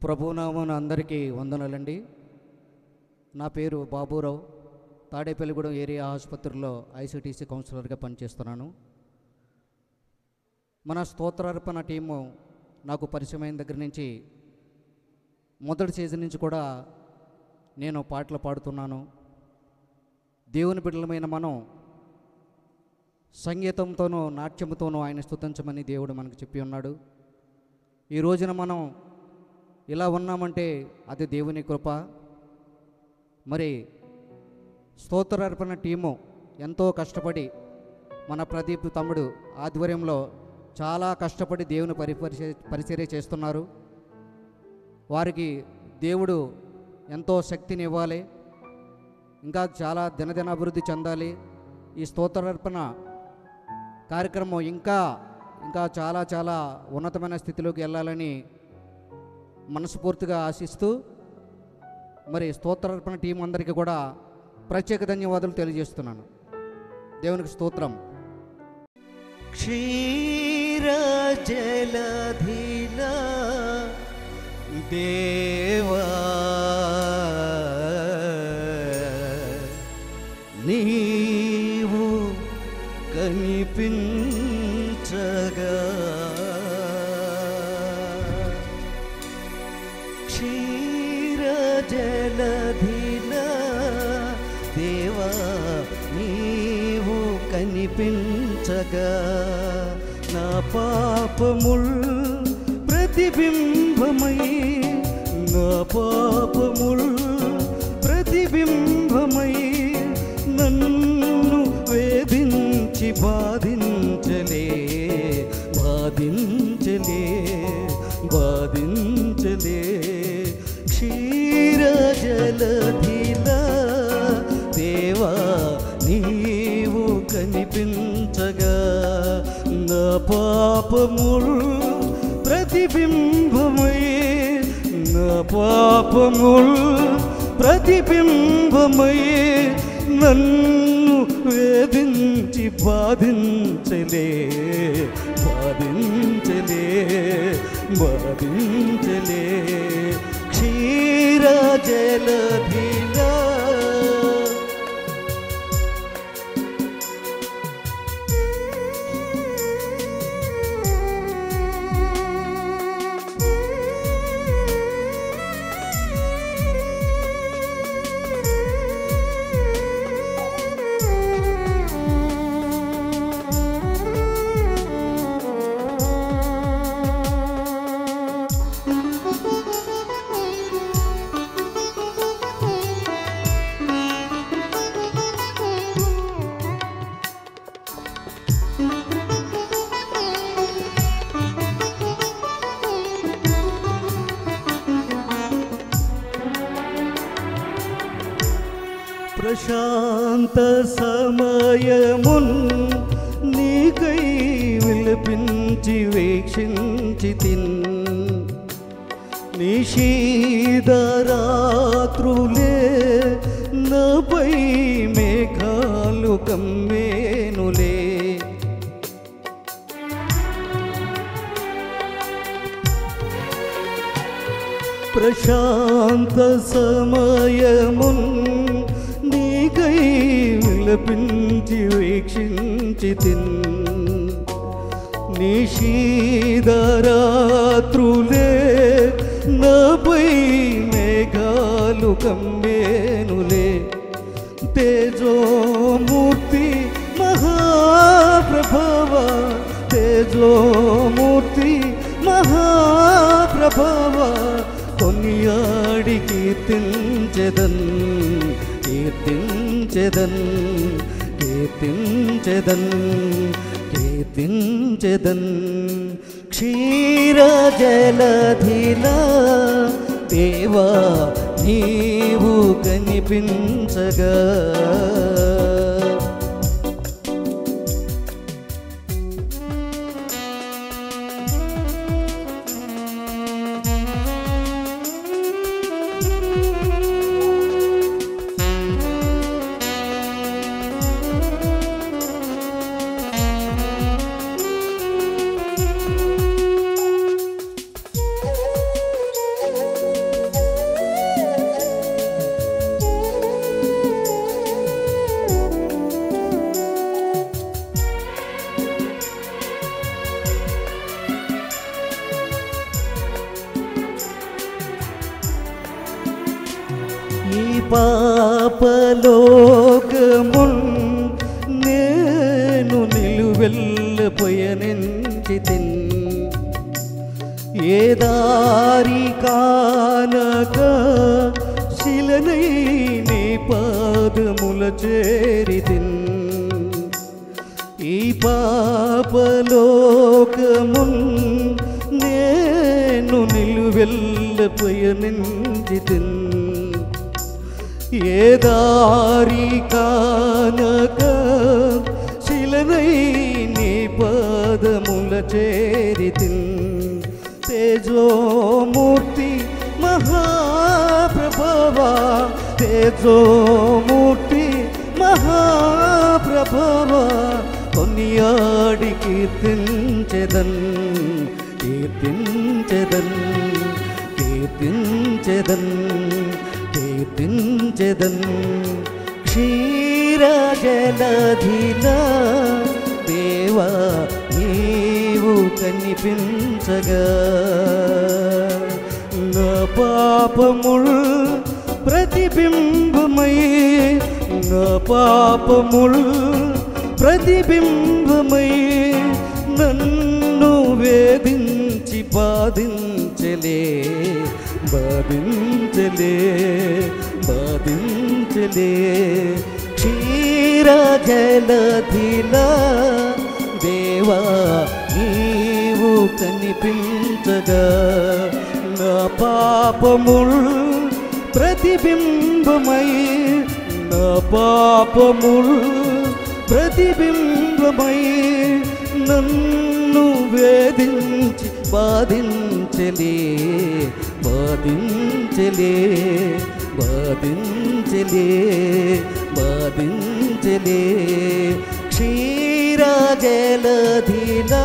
ప్రభునామమున అందరికీ వందనాలండి. నా పేరు బాబురావు. తాడేపల్లిగూడెం ఏరియా ఆసుపత్రిలో ఐసీటీసీ కౌన్సిలర్గా పనిచేస్తున్నాను. మన స్తోత్రార్పణ టీము నాకు పరిచయమైన దగ్గర నుంచి మొదటి సీజన్ నుంచి కూడా నేను పాటలు పాడుతున్నాను. దేవుని బిడ్డలమైన మనం సంగీతంతోనూ నాట్యంతోనూ ఆయన స్తుతించమని దేవుడు మనకు చెప్పి ఉన్నాడు. ఈ రోజున మనం ఇలా ఉన్నామంటే అది దేవుని కృప. మరి స్తోత్రార్పణ టీము ఎంతో కష్టపడి మన ప్రదీప్ తమ్ముడు ఆధ్వర్యంలో చాలా కష్టపడి దేవుని పరిచర్య చేస్తున్నారు. వారికి దేవుడు ఎంతో శక్తిని ఇవ్వాలి, ఇంకా చాలా దినదినాభివృద్ధి చెందాలి. ఈ స్తోత్రార్పణ కార్యక్రమం ఇంకా చాలా చాలా ఉన్నతమైన స్థితిలోకి వెళ్ళాలని మనస్ఫూర్తిగా ఆశిస్తూ మరి స్తోత్రార్పణ టీం అందరికీ కూడా ప్రత్యేక ధన్యవాదాలు తెలియజేస్తున్నాను. దేవునికి స్తోత్రం. క్షీర జలధిల దేవా నీవు కనిపించగా క్షీర జలధిల దేవా నీవు కనిపించగా నా పాపముల్ ప్రతిబింబమై నా పాపముల్ ప్రతిబింబమై నన్ను వేధించి బాధించలే క్షీర జలధిల దేవా నీవు కనిపించగా నా పాపముల్ ప్రతిబింబమై నా పాపముల్ ప్రతిబింబమై నన్ను వేధించి బాధించలే క్షీర జలధిల ప్రశాంత సమయమున్ నీకై విలపించి వీక్షించితిన్ నిశీధరాత్రులే నాపై మేఘాలు కమ్మేనులే ప్రశాంత సమయమున్ నీకై విలపించి వీక్షించితిన్ నిశీధరాత్రులే నాపై మేఘాలు కమ్మేనులే తేజోమూర్తి మహాప్రభవ తేజోమూర్తి మహాప్రభవ కొనియాడి కీర్తించెదన్ క్షీర జలధిల దేవా నీవు కనిపించగా పాపలోకమున్ నేను నిలువెల్లపోయనించితిన్ ఏ దారి కానక శిలనై నీ పాదముల చేరితిన్ ఈ పాపలోకమున్ నేను నిలువెల్లపోయనించితిన్ ఏ దారి కానక శిలనై నీ పాదముల చేరితిన్ తేజోమూర్తి మహాప్రభవా తేజోమూర్తి మహాప్రభవా కొనియాడి కీర్తించెదన్ కీర్తించెదన్ కీర్తించెదన్ కీర్తించెదన్ క్షీరజలధిలా దేవా నీవు కనిపించగా నా పాపముల్ ప్రతిబింబమై నా పాపముల్ ప్రతిబింబమై నన్ను వేధించి బాధించలే బాధించలే బాధించలే క్షీరజలధిలా దేవా నీవు కనిపించగా నా పాపముల్ ప్రతిబింబమై నా పాపముల్ ప్రతిబింబమై నన్ను వేధించి బాధించలే బాధించలే బాధించలే బాధించలే క్షీరజలధిలా